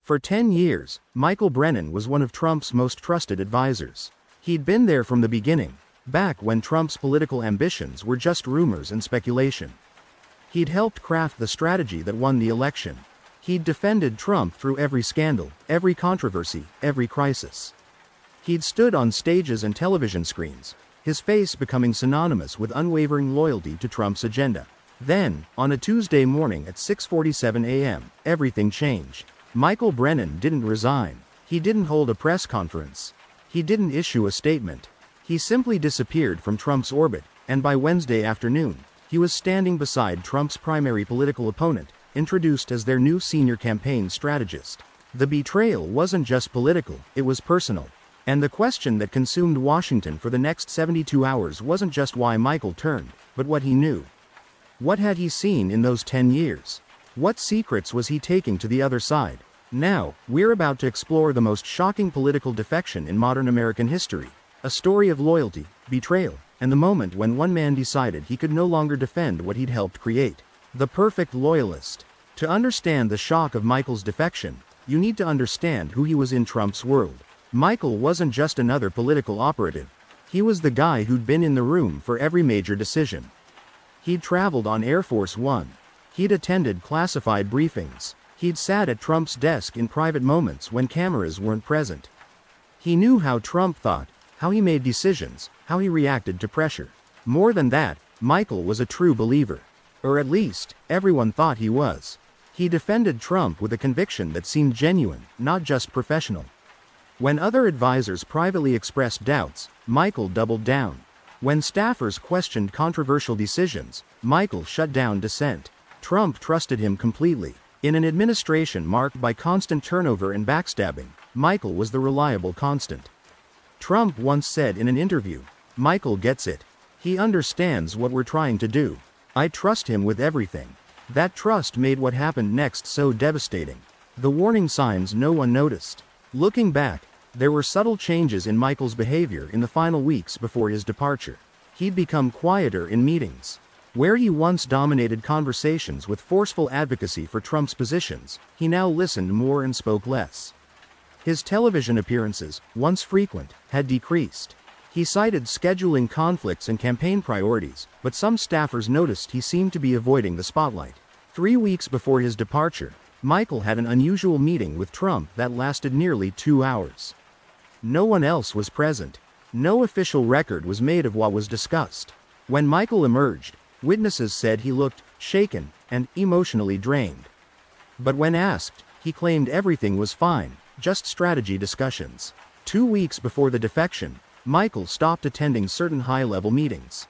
For 10 years, Michael Brennan was one of Trump's most trusted advisors. He'd been there from the beginning, back when Trump's political ambitions were just rumors and speculation. He'd helped craft the strategy that won the election. He'd defended Trump through every scandal, every controversy, every crisis. He'd stood on stages and television screens, his face becoming synonymous with unwavering loyalty to Trump's agenda. Then, on a Tuesday morning at 6:47 a.m., everything changed. Michael Brennan didn't resign. He didn't hold a press conference. He didn't issue a statement. He simply disappeared from Trump's orbit, and by Wednesday afternoon, he was standing beside Trump's primary political opponent, introduced as their new senior campaign strategist. The betrayal wasn't just political, it was personal. And the question that consumed Washington for the next 72 hours wasn't just why Michael turned, but what he knew. What had he seen in those 10 years? What secrets was he taking to the other side? Now, we're about to explore the most shocking political defection in modern American history. A story of loyalty, betrayal, and the moment when one man decided he could no longer defend what he'd helped create. The perfect loyalist. To understand the shock of Michael's defection, you need to understand who he was in Trump's world. Michael wasn't just another political operative. He was the guy who'd been in the room for every major decision. He'd traveled on Air Force One. He'd attended classified briefings. He'd sat at Trump's desk in private moments when cameras weren't present. He knew how Trump thought, how he made decisions, how he reacted to pressure. More than that, Michael was a true believer. Or at least, everyone thought he was. He defended Trump with a conviction that seemed genuine, not just professional. When other advisors privately expressed doubts, Michael doubled down. When staffers questioned controversial decisions, Michael shut down dissent. Trump trusted him completely. In an administration marked by constant turnover and backstabbing, Michael was the reliable constant. Trump once said in an interview, "Michael gets it. He understands what we're trying to do. I trust him with everything." That trust made what happened next so devastating. The warning signs no one noticed. Looking back, there were subtle changes in Michael's behavior in the final weeks before his departure. He'd become quieter in meetings. Where he once dominated conversations with forceful advocacy for Trump's positions, he now listened more and spoke less. His television appearances, once frequent, had decreased. He cited scheduling conflicts and campaign priorities, but some staffers noticed he seemed to be avoiding the spotlight. 3 weeks before his departure, Michael had an unusual meeting with Trump that lasted nearly 2 hours. No one else was present. No official record was made of what was discussed. When Michael emerged, witnesses said he looked shaken and emotionally drained. But when asked, he claimed everything was fine, just strategy discussions. 2 weeks before the defection, Michael stopped attending certain high-level meetings.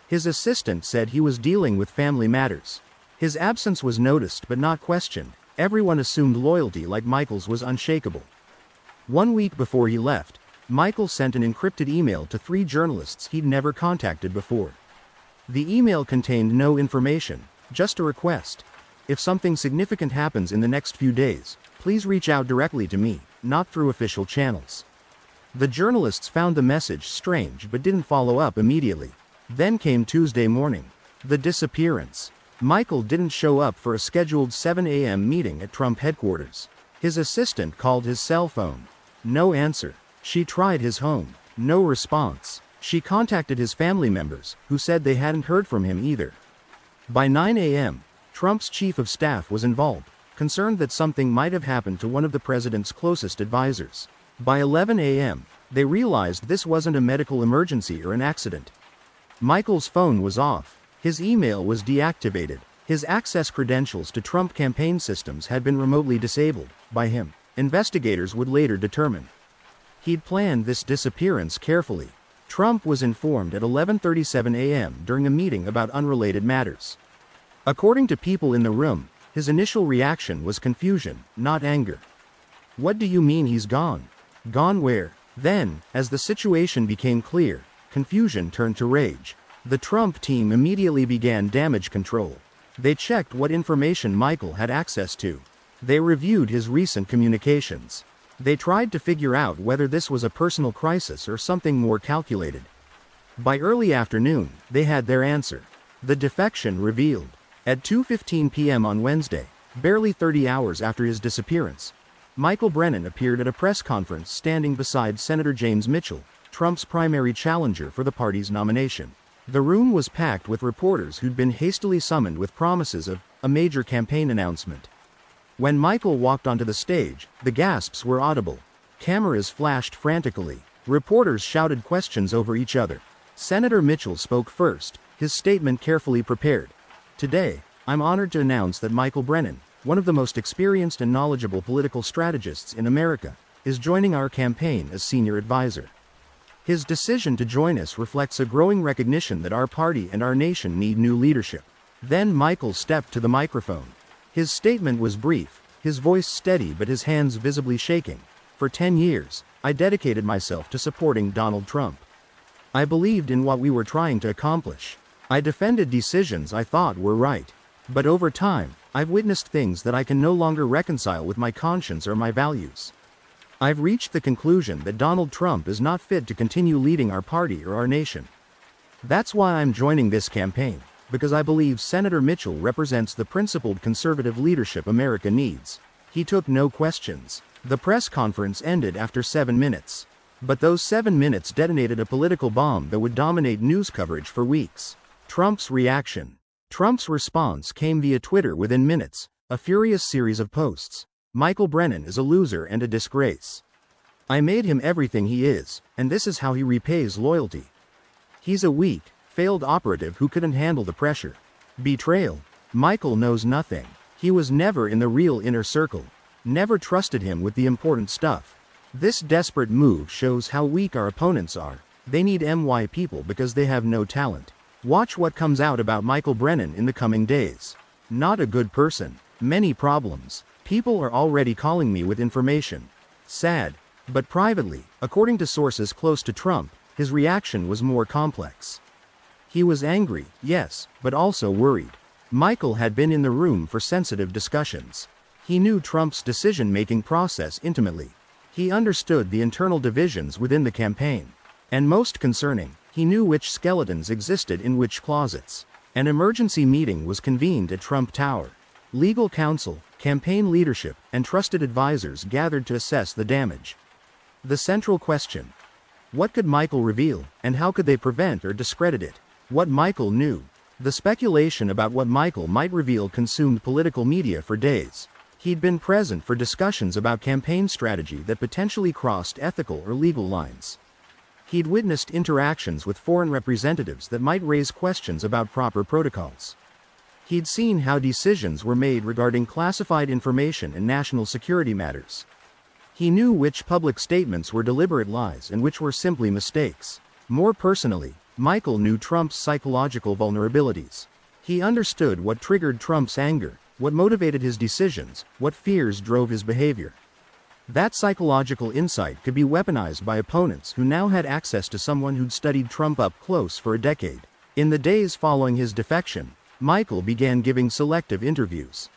His assistant said he was dealing with family matters. His absence was noticed but not questioned. Everyone assumed loyalty like Michael's was unshakable. 1 week before he left, Michael sent an encrypted email to 3 journalists he'd never contacted before. The email contained no information, just a request. "If something significant happens in the next few days, please reach out directly to me, not through official channels." The journalists found the message strange but didn't follow up immediately. Then came Tuesday morning. The disappearance. Michael didn't show up for a scheduled 7 a.m. meeting at Trump headquarters. His assistant called his cell phone. No answer. She tried his home. No response. She contacted his family members, who said they hadn't heard from him either. By 9 a.m., Trump's chief of staff was involved, concerned that something might have happened to one of the president's closest advisors. By 11 a.m., they realized this wasn't a medical emergency or an accident. Michael's phone was off. His email was deactivated. His access credentials to Trump campaign systems had been remotely disabled by him. Investigators would later determine. He'd planned this disappearance carefully. Trump was informed at 11:37 a.m. during a meeting about unrelated matters. According to people in the room, his initial reaction was confusion, not anger. "What do you mean he's gone? Gone where?" Then, as the situation became clear, confusion turned to rage. The Trump team immediately began damage control. They checked what information Michael had access to. They reviewed his recent communications. They tried to figure out whether this was a personal crisis or something more calculated. By early afternoon, they had their answer. The defection revealed. At 2:15 p.m. on Wednesday, barely 30 hours after his disappearance, Michael Brennan appeared at a press conference standing beside Senator James Mitchell, Trump's primary challenger for the party's nomination. The room was packed with reporters who'd been hastily summoned with promises of a major campaign announcement. When Michael walked onto the stage, the gasps were audible. Cameras flashed frantically. Reporters shouted questions over each other. Senator Mitchell spoke first, his statement carefully prepared. "Today, I'm honored to announce that Michael Brennan, one of the most experienced and knowledgeable political strategists in America, is joining our campaign as senior advisor. His decision to join us reflects a growing recognition that our party and our nation need new leadership." Then Michael stepped to the microphone. His statement was brief, his voice steady but his hands visibly shaking. "For 10 years, I dedicated myself to supporting Donald Trump. I believed in what we were trying to accomplish. I defended decisions I thought were right. But over time, I've witnessed things that I can no longer reconcile with my conscience or my values. I've reached the conclusion that Donald Trump is not fit to continue leading our party or our nation. That's why I'm joining this campaign, because I believe Senator Mitchell represents the principled conservative leadership America needs." He took no questions. The press conference ended after 7 minutes. But those 7 minutes detonated a political bomb that would dominate news coverage for weeks. Trump's reaction. Trump's response came via Twitter within minutes, a furious series of posts. "Michael Brennan is a loser and a disgrace. I made him everything he is, and this is how he repays loyalty. He's a weak, failed operative who couldn't handle the pressure. Betrayal. Michael knows nothing. He was never in the real inner circle. Never trusted him with the important stuff. This desperate move shows how weak our opponents are. They need MY people because they have no talent. Watch what comes out about Michael Brennan in the coming days. Not a good person. Many problems. People are already calling me with information. Sad. But privately, according to sources close to Trump, his reaction was more complex. He was angry, yes, but also worried. Michael had been in the room for sensitive discussions. He knew Trump's decision-making process intimately. He understood the internal divisions within the campaign. And most concerning, he knew which skeletons existed in which closets. An emergency meeting was convened at Trump Tower. Legal counsel, campaign leadership, and trusted advisors gathered to assess the damage. The central question: what could Michael reveal, and how could they prevent or discredit it? What Michael knew. The speculation about what Michael might reveal consumed political media for days. He'd been present for discussions about campaign strategy that potentially crossed ethical or legal lines. He'd witnessed interactions with foreign representatives that might raise questions about proper protocols. He'd seen how decisions were made regarding classified information and national security matters. He knew which public statements were deliberate lies and which were simply mistakes. More personally, Michael knew Trump's psychological vulnerabilities. He understood what triggered Trump's anger, what motivated his decisions, what fears drove his behavior. That psychological insight could be weaponized by opponents who now had access to someone who'd studied Trump up close for a decade. In the days following his defection, Michael began giving selective interviews.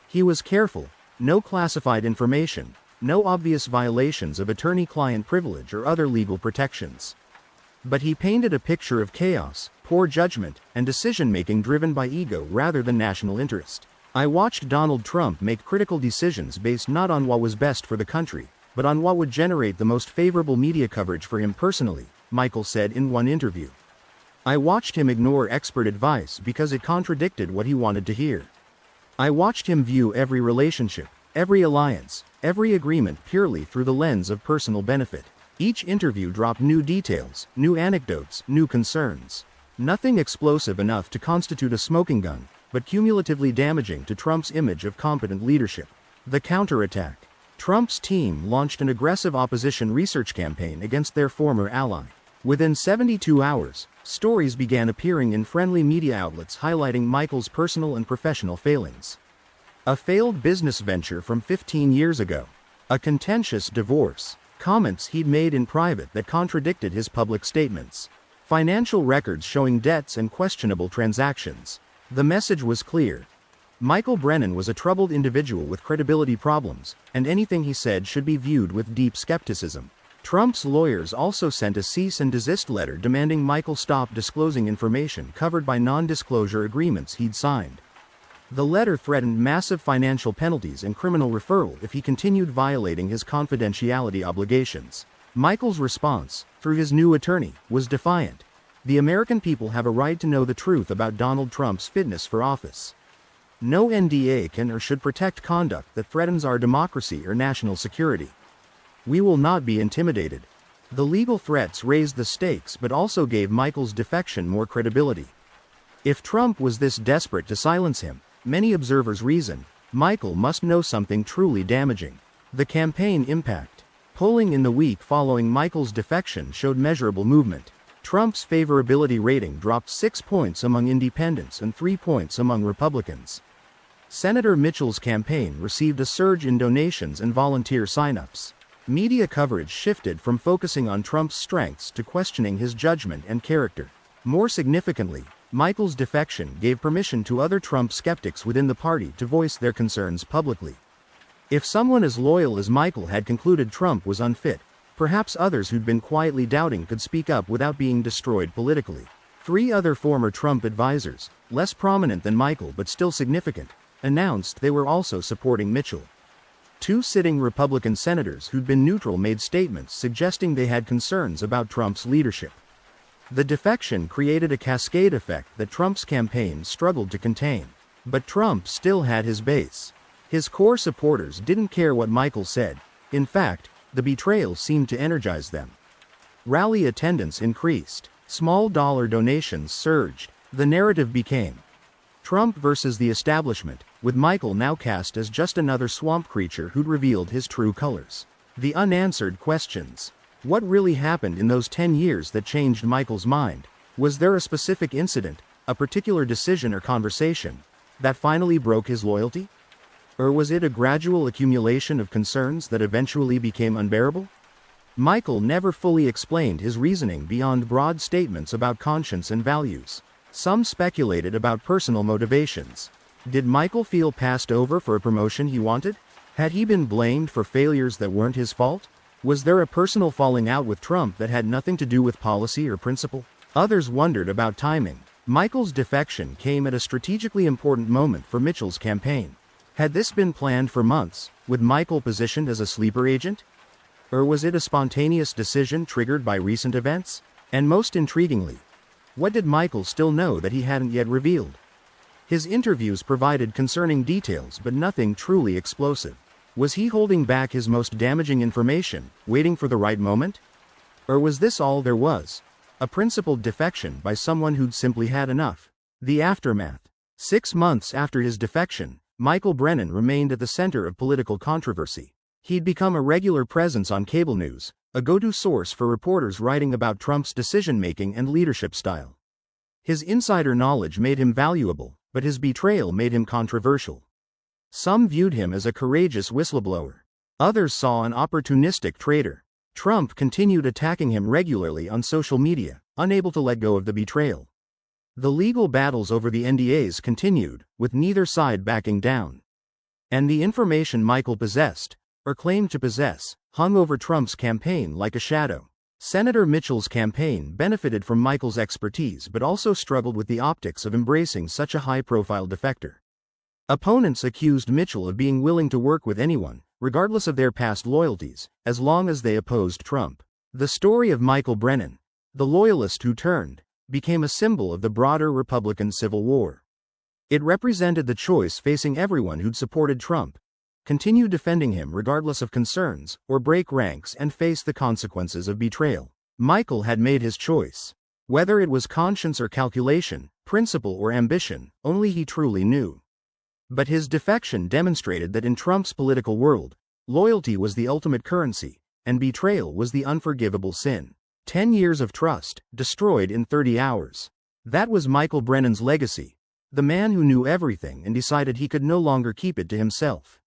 He was careful: no classified information, no obvious violations of attorney-client privilege or other legal protections. But he painted a picture of chaos, poor judgment, and decision-making driven by ego rather than national interest. "I watched Donald Trump make critical decisions based not on what was best for the country, but on what would generate the most favorable media coverage for him personally," Michael said in one interview. "I watched him ignore expert advice because it contradicted what he wanted to hear. I watched him view every relationship, every alliance, every agreement purely through the lens of personal benefit. Each interview dropped new details, new anecdotes, new concerns. Nothing explosive enough to constitute a smoking gun, but cumulatively damaging to Trump's image of competent leadership." The counterattack. Trump's team launched an aggressive opposition research campaign against their former ally. Within 72 hours, stories began appearing in friendly media outlets highlighting Michael's personal and professional failings. A failed business venture from 15 years ago. A contentious divorce. Comments he'd made in private that contradicted his public statements. Financial records showing debts and questionable transactions. The message was clear. Michael Brennan was a troubled individual with credibility problems, and anything he said should be viewed with deep skepticism. Trump's lawyers also sent a cease and desist letter demanding Michael stop disclosing information covered by non-disclosure agreements he'd signed. The letter threatened massive financial penalties and criminal referral if he continued violating his confidentiality obligations. Michael's response, through his new attorney, was defiant. The American people have a right to know the truth about Donald Trump's fitness for office. No NDA can or should protect conduct that threatens our democracy or national security. We will not be intimidated. The legal threats raised the stakes but also gave Michael's defection more credibility. If Trump was this desperate to silence him, many observers reasoned, Michael must know something truly damaging. The campaign impact. Polling in the week following Michael's defection showed measurable movement. Trump's favorability rating dropped 6 points among independents and 3 points among Republicans. Senator Mitchell's campaign received a surge in donations and volunteer signups. Media coverage shifted from focusing on Trump's strengths to questioning his judgment and character. More significantly, Michael's defection gave permission to other Trump skeptics within the party to voice their concerns publicly. If someone as loyal as Michael had concluded Trump was unfit, perhaps others who'd been quietly doubting could speak up without being destroyed politically. 3 other former Trump advisors, less prominent than Michael but still significant, announced they were also supporting Mitchell. 2 sitting Republican senators who'd been neutral made statements suggesting they had concerns about Trump's leadership. The defection created a cascade effect that Trump's campaign struggled to contain. But Trump still had his base. His core supporters didn't care what Michael said. In fact, the betrayal seemed to energize them. Rally attendance increased. Small dollar donations surged. The narrative became Trump versus the establishment, with Michael now cast as just another swamp creature who'd revealed his true colors. The unanswered questions. What really happened in those 10 years that changed Michael's mind? Was there a specific incident, a particular decision or conversation, that finally broke his loyalty? Or was it a gradual accumulation of concerns that eventually became unbearable? Michael never fully explained his reasoning beyond broad statements about conscience and values. Some speculated about personal motivations. Did Michael feel passed over for a promotion he wanted? Had he been blamed for failures that weren't his fault? Was there a personal falling out with Trump that had nothing to do with policy or principle? Others wondered about timing. Michael's defection came at a strategically important moment for Mitchell's campaign. Had this been planned for months, with Michael positioned as a sleeper agent? Or was it a spontaneous decision triggered by recent events? And most intriguingly, what did Michael still know that he hadn't yet revealed? His interviews provided concerning details but nothing truly explosive. Was he holding back his most damaging information, waiting for the right moment? Or was this all there was? A principled defection by someone who'd simply had enough? The aftermath. 6 months after his defection, Michael Brennan remained at the center of political controversy. He'd become a regular presence on cable news, a go-to source for reporters writing about Trump's decision-making and leadership style. His insider knowledge made him valuable, but his betrayal made him controversial. Some viewed him as a courageous whistleblower. Others saw an opportunistic traitor. Trump continued attacking him regularly on social media, unable to let go of the betrayal. The legal battles over the NDAs continued, with neither side backing down. And the information Michael possessed, or claimed to possess, hung over Trump's campaign like a shadow. Senator Mitchell's campaign benefited from Michael's expertise but also struggled with the optics of embracing such a high-profile defector. Opponents accused Mitchell of being willing to work with anyone, regardless of their past loyalties, as long as they opposed Trump. The story of Michael Brennan, the loyalist who turned, became a symbol of the broader Republican Civil War. It represented the choice facing everyone who'd supported Trump: continue defending him regardless of concerns, or break ranks and face the consequences of betrayal. Michael had made his choice. Whether it was conscience or calculation, principle or ambition, only he truly knew. But his defection demonstrated that in Trump's political world, loyalty was the ultimate currency, and betrayal was the unforgivable sin. 10 years of trust, destroyed in 30 hours. That was Michael Brennan's legacy. The man who knew everything and decided he could no longer keep it to himself.